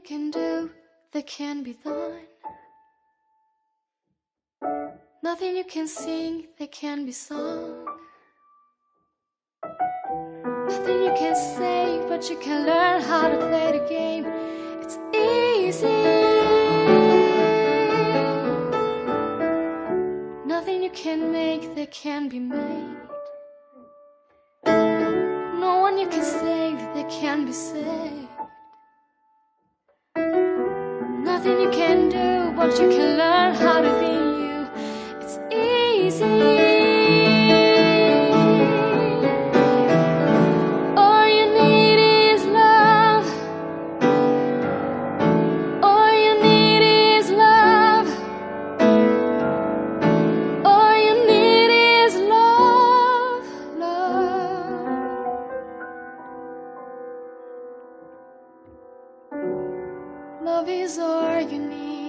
you can do that can be done. Nothing you can sing that can be sung. Nothing you can say, but you can learn how to play the game. It's easy. Nothing you can make that can be made. No one you can save that can be saved. Nothing you can do, but you can learn how to be you. It's easy. All you need is love. All you need is love. All you need is love, love. Love is all you need.